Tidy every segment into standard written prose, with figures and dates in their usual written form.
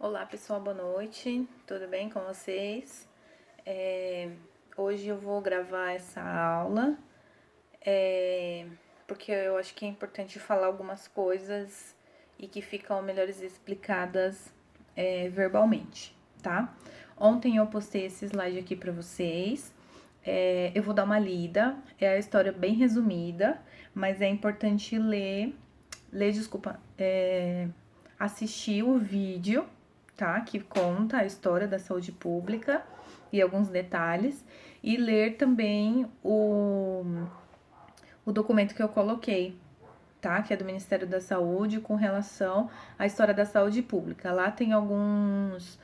Olá pessoal, boa noite, tudo bem com vocês? Hoje eu vou gravar essa aula porque eu acho que é importante falar algumas coisas e que ficam melhores explicadas verbalmente, tá? Ontem eu postei esse slide aqui para vocês. Eu vou dar uma lida, é a história bem resumida, mas é importante assistir o vídeo, tá? Que conta a história da saúde pública e alguns detalhes, e ler também o documento que eu coloquei, tá? Que é do Ministério da Saúde com relação à história da saúde pública. Lá tem algumas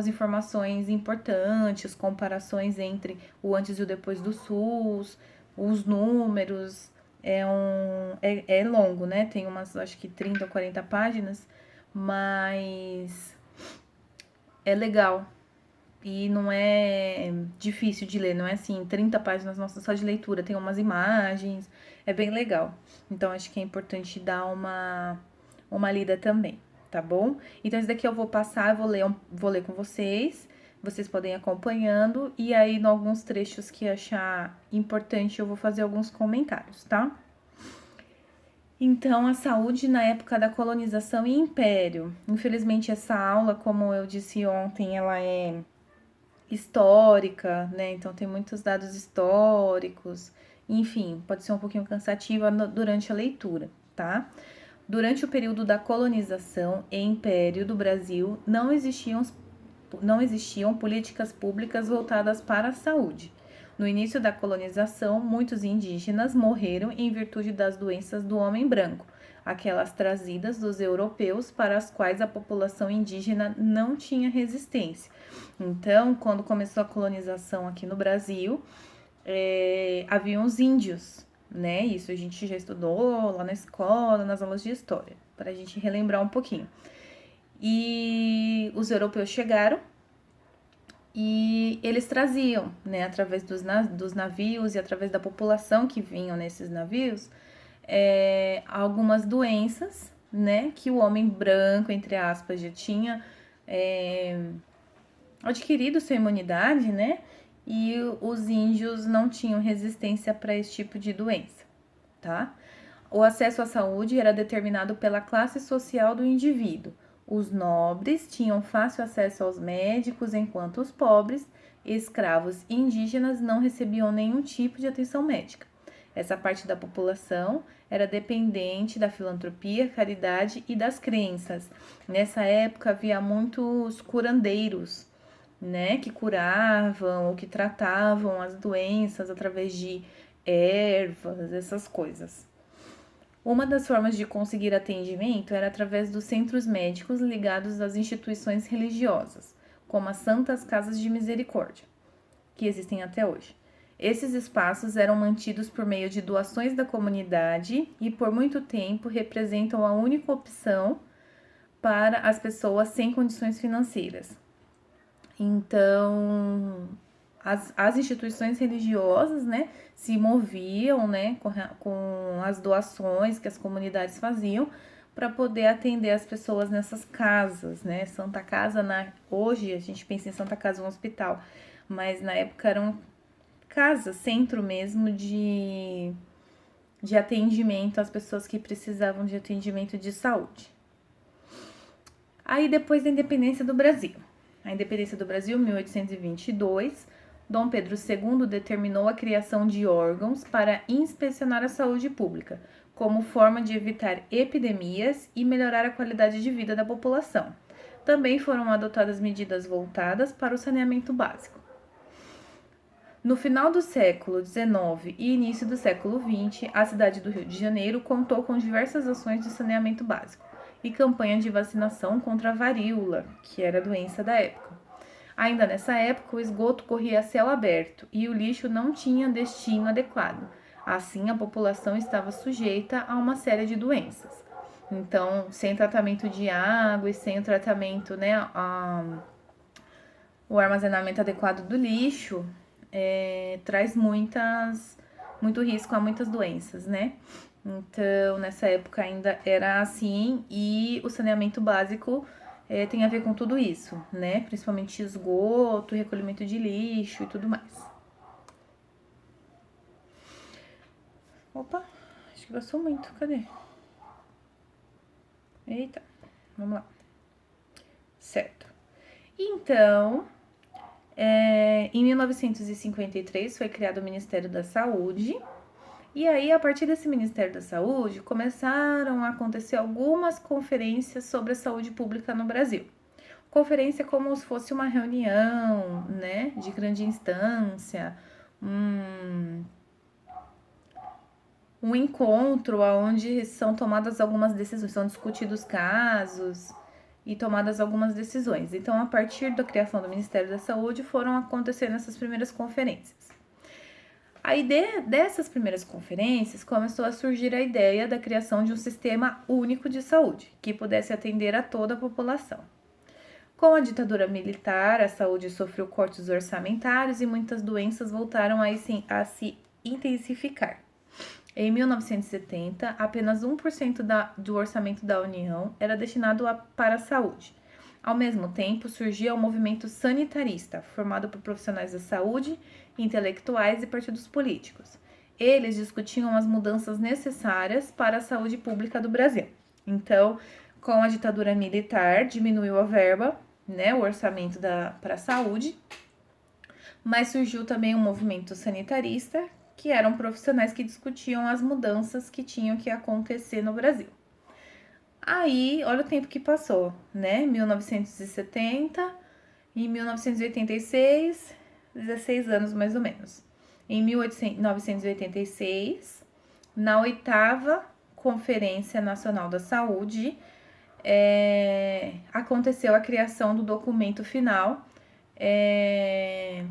informações importantes, comparações entre o antes e o depois do SUS, os números. É longo, né? Tem umas, acho que 30 ou 40 páginas, mas é legal. E não é difícil de ler, não é assim, 30 páginas nossa só de leitura, tem umas imagens, é bem legal. Então acho que é importante dar uma lida também, tá bom? Então esse daqui eu vou passar, vou ler com vocês podem ir acompanhando, e aí em alguns trechos que achar importante eu vou fazer alguns comentários, tá? Então, a saúde na época da colonização e império. Infelizmente, essa aula, como eu disse ontem, ela é histórica, né? Então tem muitos dados históricos, enfim, pode ser um pouquinho cansativa durante a leitura, tá? Durante o período da colonização e império do Brasil, não existiam políticas públicas voltadas para a saúde. No início da colonização, muitos indígenas morreram em virtude das doenças do homem branco, aquelas trazidas dos europeus para as quais a população indígena não tinha resistência. Então, quando começou a colonização aqui no Brasil, havia os índios, né? Isso a gente já estudou lá na escola, nas aulas de história, para a gente relembrar um pouquinho. E os europeus chegaram e eles traziam, né, através dos navios e através da população que vinham nesses navios, algumas doenças, né, que o homem branco, entre aspas, já tinha adquirido sua imunidade, né, e os índios não tinham resistência para esse tipo de doença, tá? O acesso à saúde era determinado pela classe social do indivíduo. Os nobres tinham fácil acesso aos médicos, enquanto os pobres, escravos e indígenas não recebiam nenhum tipo de atenção médica. Essa parte da população era dependente da filantropia, caridade e das crenças. Nessa época havia muitos curandeiros, né, que curavam ou que tratavam as doenças através de ervas, essas coisas. Uma das formas de conseguir atendimento era através dos centros médicos ligados às instituições religiosas, como as Santas Casas de Misericórdia, que existem até hoje. Esses espaços eram mantidos por meio de doações da comunidade e, por muito tempo, representam a única opção para as pessoas sem condições financeiras. Então, as instituições religiosas, né, se moviam, né, com as doações que as comunidades faziam para poder atender as pessoas nessas casas, né? Santa Casa, hoje a gente pensa em Santa Casa, um hospital, mas na época eram casas, centro mesmo de atendimento às pessoas que precisavam de atendimento de saúde. Aí depois da independência do Brasil. A independência do Brasil, 1822, Dom Pedro II determinou a criação de órgãos para inspecionar a saúde pública, como forma de evitar epidemias e melhorar a qualidade de vida da população. Também foram adotadas medidas voltadas para o saneamento básico. No final do século XIX e início do século XX, a cidade do Rio de Janeiro contou com diversas ações de saneamento básico e campanhas de vacinação contra a varíola, que era a doença da época. Ainda nessa época, o esgoto corria a céu aberto e o lixo não tinha destino adequado. Assim, a população estava sujeita a uma série de doenças. Então, sem tratamento de água e sem tratamento, né, o armazenamento adequado do lixo, traz muito risco a muitas doenças, né? Então, nessa época ainda era assim, e o saneamento básico tem a ver com tudo isso, né? Principalmente esgoto, recolhimento de lixo e tudo mais. Opa, acho que passou muito, cadê? Eita, vamos lá. Certo. Então, em 1953 foi criado o Ministério da Saúde. E aí, a partir desse Ministério da Saúde, começaram a acontecer algumas conferências sobre a saúde pública no Brasil. Conferência como se fosse uma reunião, né, de grande instância, um encontro onde são tomadas algumas decisões, são discutidos casos e tomadas algumas decisões. Então, a partir da criação do Ministério da Saúde, foram acontecendo essas primeiras conferências. A ideia dessas primeiras conferências começou a surgir a ideia da criação de um sistema único de saúde, que pudesse atender a toda a população. Com a ditadura militar, a saúde sofreu cortes orçamentários e muitas doenças voltaram a se intensificar. Em 1970, apenas 1% do orçamento da União era destinado para a saúde. Ao mesmo tempo, surgia o movimento sanitarista, formado por profissionais da saúde, intelectuais e partidos políticos. Eles discutiam as mudanças necessárias para a saúde pública do Brasil. Então, com a ditadura militar, diminuiu a verba, né, o orçamento para a saúde, mas surgiu também um movimento sanitarista, que eram profissionais que discutiam as mudanças que tinham que acontecer no Brasil. Aí, olha o tempo que passou, né? 1970 e 1986, 16 anos mais ou menos. Em 1986, na 8ª Conferência Nacional da Saúde, aconteceu a criação do documento final,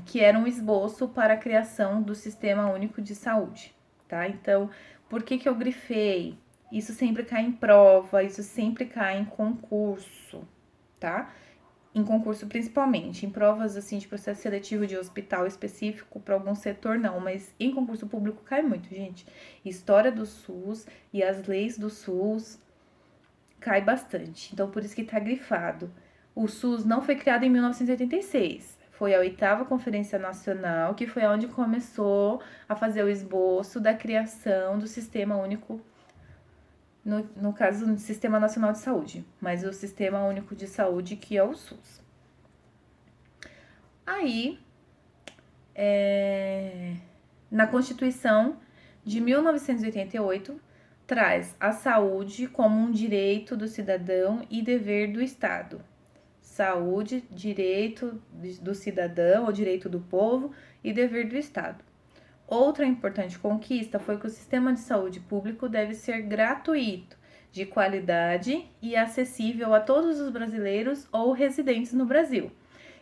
que era um esboço para a criação do Sistema Único de Saúde, tá? Então, por que eu grifei? Isso sempre cai em prova, isso sempre cai em concurso, tá? Em concurso principalmente, em provas assim de processo seletivo de hospital específico para algum setor não, mas em concurso público cai muito, gente. História do SUS e as leis do SUS cai bastante, então por isso que tá grifado. O SUS não foi criado em 1986, foi a 8ª Conferência Nacional, que foi onde começou a fazer o esboço da criação do Sistema Único, no caso, no Sistema Nacional de Saúde, mas o Sistema Único de Saúde, que é o SUS. Aí, na Constituição de 1988, traz a saúde como um direito do cidadão e dever do Estado. Saúde, direito do cidadão, ou direito do povo e dever do Estado. Outra importante conquista foi que o sistema de saúde público deve ser gratuito, de qualidade e acessível a todos os brasileiros ou residentes no Brasil.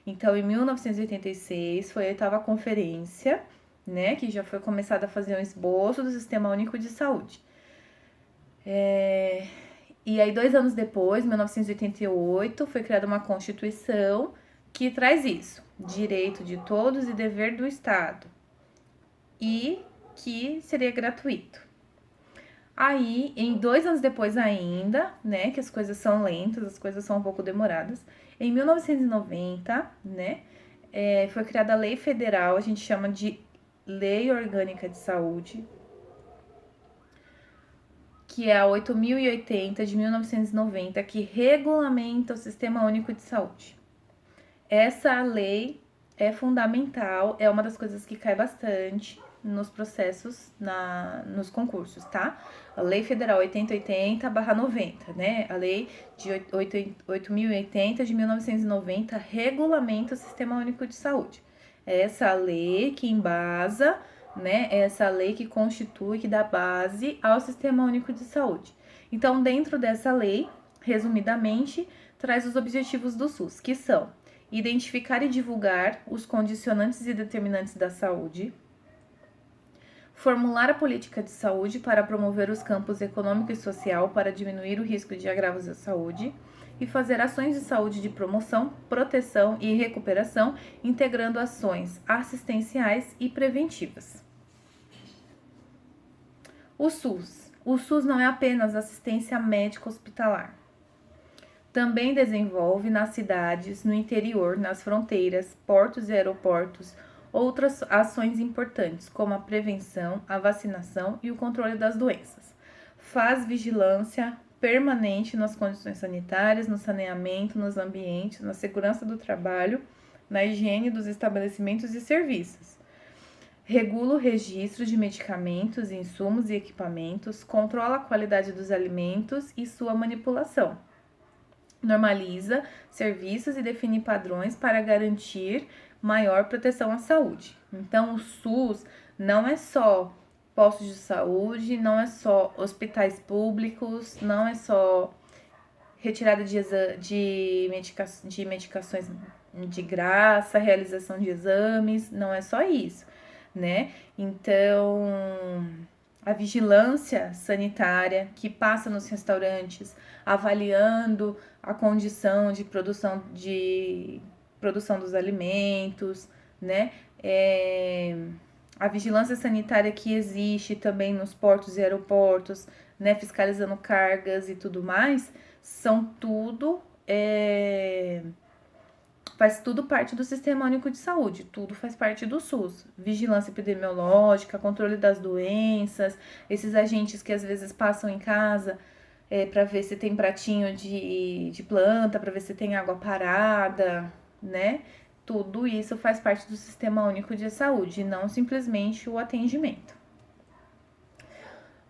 Então, em 1986, foi a 8ª conferência, né, que já foi começada a fazer um esboço do Sistema Único de Saúde. E aí, 2 anos depois, 1988, foi criada uma Constituição que traz isso, direito de todos e dever do Estado, e que seria gratuito. Aí, em 2 anos depois ainda, né, que as coisas são lentas, as coisas são um pouco demoradas, em 1990, né, foi criada a Lei Federal, a gente chama de Lei Orgânica de Saúde, que é a 8.080 de 1990, que regulamenta o Sistema Único de Saúde. Essa lei é fundamental, é uma das coisas que cai bastante nos processos, nos concursos, tá? A Lei Federal 8080/90, né? A Lei de 8.080 de 1990 regulamenta o Sistema Único de Saúde. É essa lei que embasa, né? É essa lei que constitui, que dá base ao Sistema Único de Saúde. Então, dentro dessa lei, resumidamente, traz os objetivos do SUS, que são identificar e divulgar os condicionantes e determinantes da saúde, formular a política de saúde para promover os campos econômico e social para diminuir o risco de agravos à saúde e fazer ações de saúde de promoção, proteção e recuperação, integrando ações assistenciais e preventivas. O SUS não é apenas assistência médica hospitalar. Também desenvolve nas cidades, no interior, nas fronteiras, portos e aeroportos, outras ações importantes, como a prevenção, a vacinação e o controle das doenças. Faz vigilância permanente nas condições sanitárias, no saneamento, nos ambientes, na segurança do trabalho, na higiene dos estabelecimentos e serviços. Regula o registro de medicamentos, insumos e equipamentos, controla a qualidade dos alimentos e sua manipulação. Normaliza serviços e define padrões para garantir maior proteção à saúde. Então, o SUS não é só postos de saúde, não é só hospitais públicos, não é só retirada de medicações de graça, realização de exames, não é só isso, né? Então, a vigilância sanitária que passa nos restaurantes, avaliando a condição de produção dos alimentos, né? A vigilância sanitária que existe também nos portos e aeroportos, né? Fiscalizando cargas e tudo mais, são tudo faz tudo parte do Sistema Único de Saúde, tudo faz parte do SUS. Vigilância epidemiológica, controle das doenças, esses agentes que às vezes passam em casa para ver se tem pratinho de planta, para ver se tem água parada, né? Tudo isso faz parte do Sistema Único de Saúde, não simplesmente o atendimento.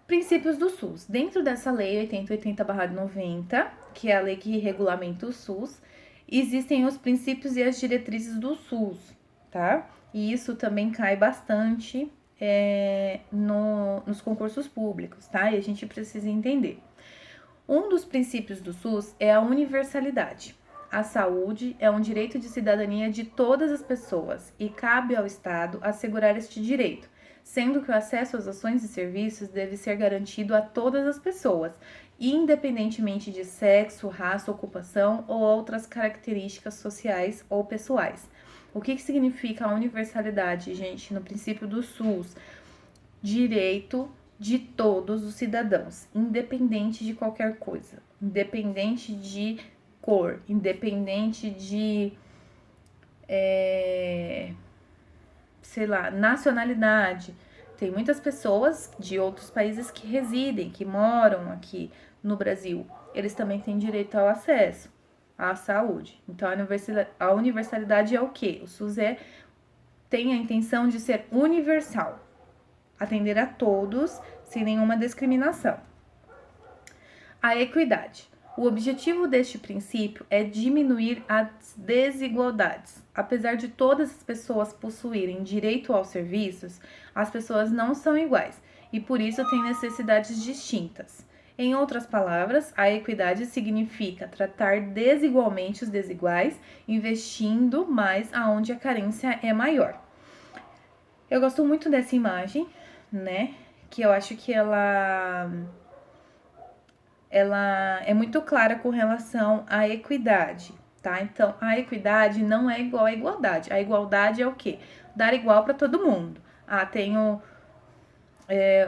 Princípios do SUS. Dentro dessa lei 8080/90, que é a lei que regulamenta o SUS, existem os princípios e as diretrizes do SUS, tá? E isso também cai bastante nos concursos públicos, tá? E a gente precisa entender. Um dos princípios do SUS é a universalidade. A saúde é um direito de cidadania de todas as pessoas e cabe ao Estado assegurar este direito, sendo que o acesso às ações e serviços deve ser garantido a todas as pessoas, independentemente de sexo, raça, ocupação ou outras características sociais ou pessoais. O que significa a universalidade, gente, no princípio do SUS? Direito de todos os cidadãos, independente de qualquer coisa, independente de cor, independente de, nacionalidade. Tem muitas pessoas de outros países que residem, que moram aqui no Brasil. Eles também têm direito ao acesso à saúde. Então, a universalidade é o quê? O SUS tem a intenção de ser universal, atender a todos sem nenhuma discriminação. A equidade. O objetivo deste princípio é diminuir as desigualdades. Apesar de todas as pessoas possuírem direito aos serviços, as pessoas não são iguais e por isso têm necessidades distintas. Em outras palavras, a equidade significa tratar desigualmente os desiguais, investindo mais aonde a carência é maior. Eu gosto muito dessa imagem, né? Que eu acho que ela é muito clara com relação à equidade, tá? Então, a equidade não é igual à igualdade. A igualdade é o quê? Dar igual para todo mundo. Ah, tenho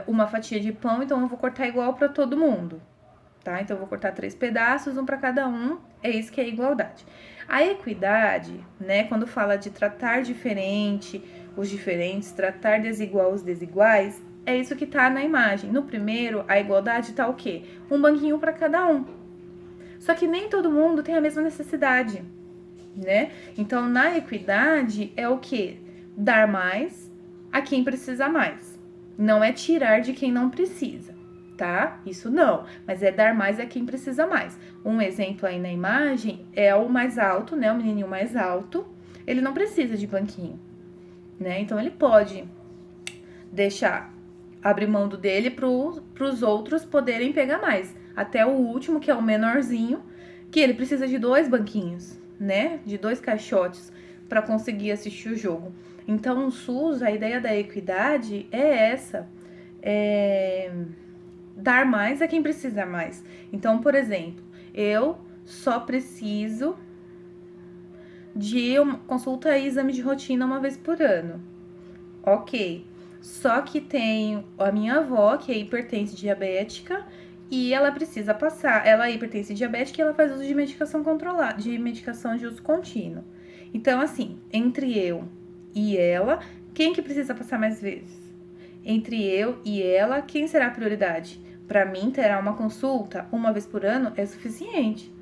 uma fatia de pão, então eu vou cortar igual para todo mundo, tá? Então, eu vou cortar 3 pedaços, um para cada um. É isso que é igualdade. A equidade, né? Quando fala de tratar diferente os diferentes, tratar desigual os desiguais, é isso que tá na imagem. No primeiro, a igualdade tá o quê? Um banquinho para cada um. Só que nem todo mundo tem a mesma necessidade, né? Então, na equidade é o quê? Dar mais a quem precisa mais. Não é tirar de quem não precisa, tá? Isso não, mas é dar mais a quem precisa mais. Um exemplo aí na imagem é o mais alto, né? O menininho mais alto, ele não precisa de banquinho, né? Então, ele pode abrir mão do dele para os outros poderem pegar mais. Até o último, que é o menorzinho, que ele precisa de 2 banquinhos, né? De 2 caixotes para conseguir assistir o jogo. Então, o SUS, a ideia da equidade é essa. Dar mais a quem precisa mais. Então, por exemplo, eu só preciso de uma consulta e exame de rotina uma vez por ano. Ok. Só que tenho a minha avó, que é hipertensa e diabética, e ela precisa passar, ela é hipertensa e diabética e ela faz uso de medicação controlada, de medicação de uso contínuo. Então, assim, entre eu e ela, quem que precisa passar mais vezes? Entre eu e ela, quem será a prioridade? Para mim, terá uma consulta uma vez por ano é suficiente,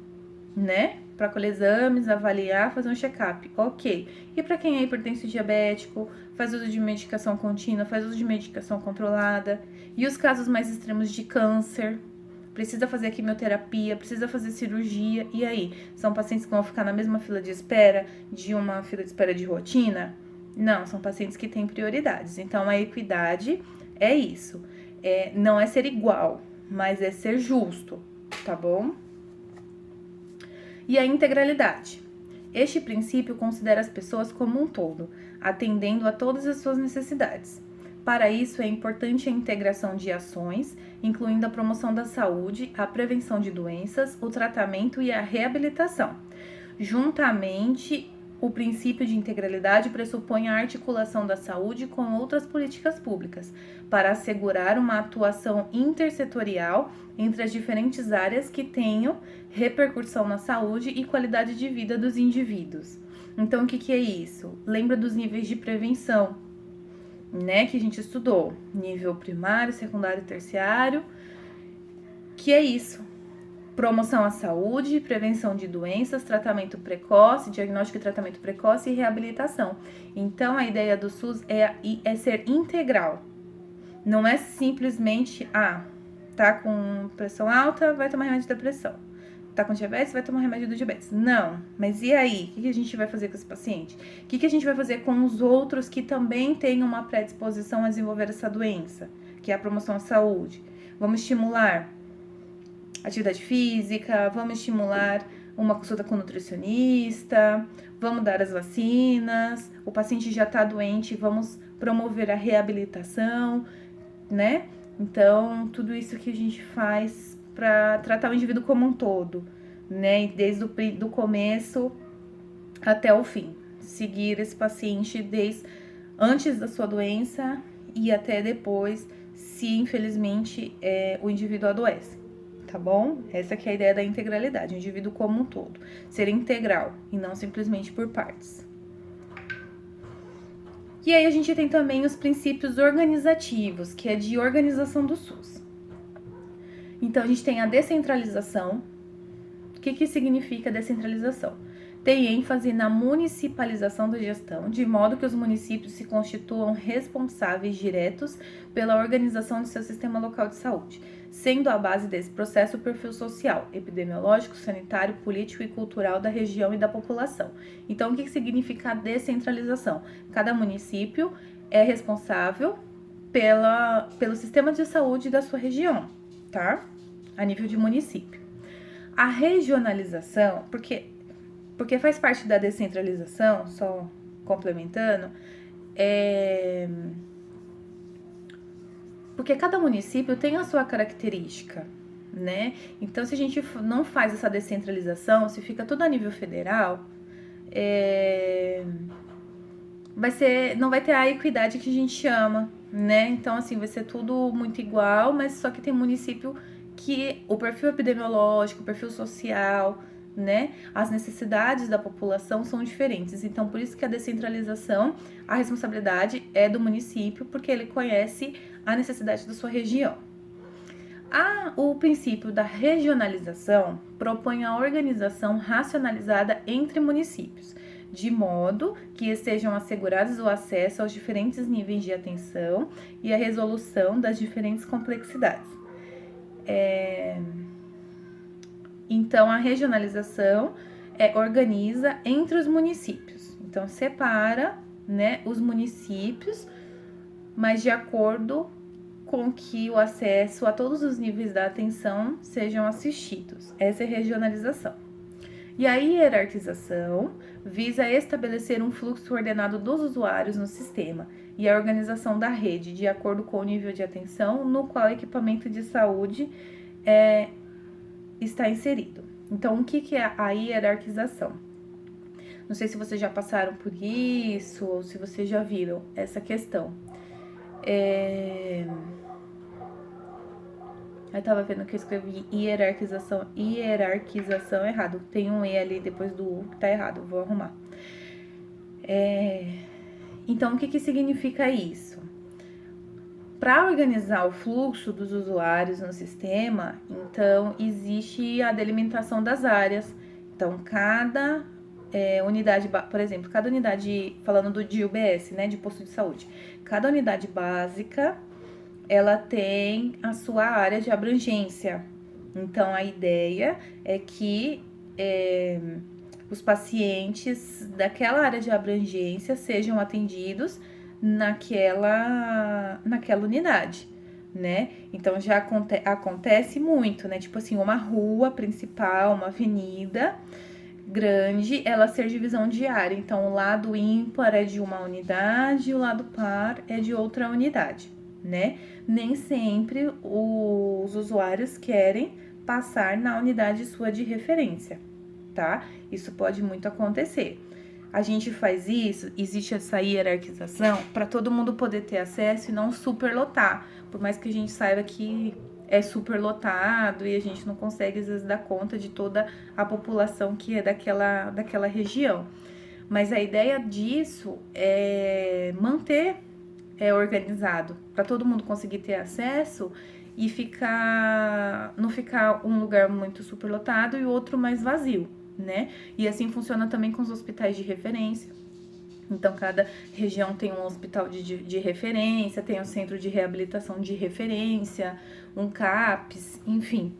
né? Para colher exames, avaliar, fazer um check-up, ok. E para quem é hipertenso e diabético, faz uso de medicação contínua, faz uso de medicação controlada, e os casos mais extremos de câncer, precisa fazer quimioterapia, precisa fazer cirurgia, e aí? São pacientes que vão ficar na mesma fila de espera de uma fila de espera de rotina? Não, são pacientes que têm prioridades. Então, a equidade é isso. Não é ser igual, mas é ser justo, tá bom? E a integralidade. Este princípio considera as pessoas como um todo, atendendo a todas as suas necessidades. Para isso, é importante a integração de ações, incluindo a promoção da saúde, a prevenção de doenças, o tratamento e a reabilitação. Juntamente, o princípio de integralidade pressupõe a articulação da saúde com outras políticas públicas, para assegurar uma atuação intersetorial entre as diferentes áreas que tenham repercussão na saúde e qualidade de vida dos indivíduos. Então, o que é isso? Lembra dos níveis de prevenção, né, que a gente estudou, nível primário, secundário e terciário, que é isso. Promoção à saúde, prevenção de doenças, tratamento precoce, diagnóstico e tratamento precoce e reabilitação. Então, a ideia do SUS é ser integral. Não é simplesmente, tá com pressão alta, vai tomar remédio de depressão. Tá com diabetes, vai tomar remédio do diabetes. Não, mas e aí? O que a gente vai fazer com esse paciente? O que a gente vai fazer com os outros que também têm uma predisposição a desenvolver essa doença? Que é a promoção à saúde. Vamos estimular atividade física, vamos estimular uma consulta com nutricionista, vamos dar as vacinas, o paciente já está doente, vamos promover a reabilitação, né? Então, tudo isso que a gente faz para tratar o indivíduo como um todo, né? Desde o começo até o fim. Seguir esse paciente desde antes da sua doença e até depois, se infelizmente o indivíduo adoece. Tá bom? Essa que é a ideia da integralidade, o indivíduo como um todo. Ser integral e não simplesmente por partes. E aí a gente tem também os princípios organizativos, que é de organização do SUS. Então a gente tem a descentralização. O que significa descentralização? Tem ênfase na municipalização da gestão, de modo que os municípios se constituam responsáveis diretos pela organização de seu sistema local de saúde, sendo a base desse processo o perfil social, epidemiológico, sanitário, político e cultural da região e da população. Então, o que significa a descentralização? Cada município é responsável pelo sistema de saúde da sua região, tá? A nível de município. A regionalização, porque faz parte da descentralização, só complementando, porque cada município tem a sua característica, né? Então, se a gente não faz essa descentralização, se fica tudo a nível federal, não vai ter a equidade que a gente ama, né? Então, assim, vai ser tudo muito igual, mas só que tem município que o perfil epidemiológico, o perfil social, né? As necessidades da população são diferentes. Então, por isso que a descentralização, a responsabilidade é do município, porque ele conhece a necessidade da sua região. O princípio da regionalização propõe a organização racionalizada entre municípios, de modo que estejam assegurados o acesso aos diferentes níveis de atenção e a resolução das diferentes complexidades. Então, a regionalização organiza entre os municípios. Então, separa, né, os municípios, mas de acordo com que o acesso a todos os níveis da atenção sejam assistidos. Essa é a regionalização. E a hierarquização visa estabelecer um fluxo ordenado dos usuários no sistema e a organização da rede de acordo com o nível de atenção no qual o equipamento de saúde está inserido. Então, o que é a hierarquização? Não sei se vocês já passaram por isso ou se vocês já viram essa questão. Eu tava vendo que eu escrevi hierarquização errado. Tem um E ali depois do U que tá errado, vou arrumar. Então, o que significa isso? Para organizar o fluxo dos usuários no sistema, então existe a delimitação das áreas. Então, cada unidade, por exemplo, cada unidade, falando de UBS, né, de posto de saúde, cada unidade básica, ela tem a sua área de abrangência. Então, a ideia é que os pacientes daquela área de abrangência sejam atendidos naquela unidade, né? Então já acontece muito, né? Tipo assim, uma rua principal, uma avenida grande, ela ser divisão de área. Então o lado ímpar é de uma unidade, o lado par é de outra unidade, né? Nem sempre os usuários querem passar na unidade sua de referência, tá? Isso pode muito acontecer. A gente faz isso, existe essa hierarquização para todo mundo poder ter acesso e não superlotar. Por mais que a gente saiba que é superlotado e a gente não consegue às vezes dar conta de toda a população que é daquela região. Mas a ideia disso é manter organizado para todo mundo conseguir ter acesso e não ficar um lugar muito superlotado e o outro mais vazio, né? E assim funciona também com os hospitais de referência. Então, cada região tem um hospital de referência, tem um centro de reabilitação de referência, um CAPS, enfim.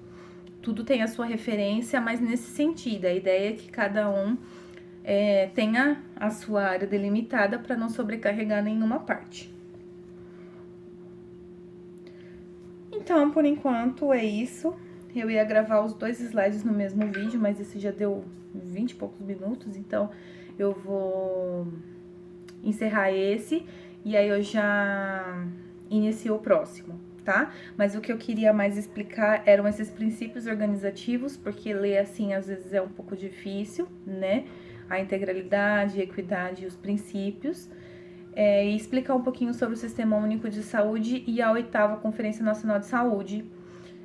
Tudo tem a sua referência, mas nesse sentido, a ideia é que cada um tenha a sua área delimitada para não sobrecarregar nenhuma parte. Então, por enquanto, é isso. Eu ia gravar os 2 slides no mesmo vídeo, mas esse já deu 20 e poucos minutos, então eu vou encerrar esse e aí eu já inicio o próximo, tá? Mas o que eu queria mais explicar eram esses princípios organizativos, porque ler assim às vezes é um pouco difícil, né? A integralidade, a equidade e os princípios. E explicar um pouquinho sobre o Sistema Único de Saúde e a 8ª Conferência Nacional de Saúde,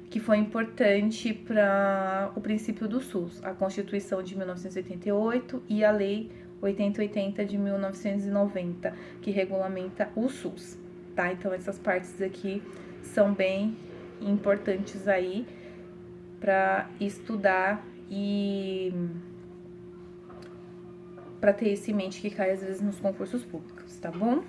que foi importante para o princípio do SUS, a Constituição de 1988 e a Lei 8080 de 1990, que regulamenta o SUS, tá? Então, essas partes aqui são bem importantes aí para estudar e para ter isso em mente que cai às vezes nos concursos públicos, tá bom?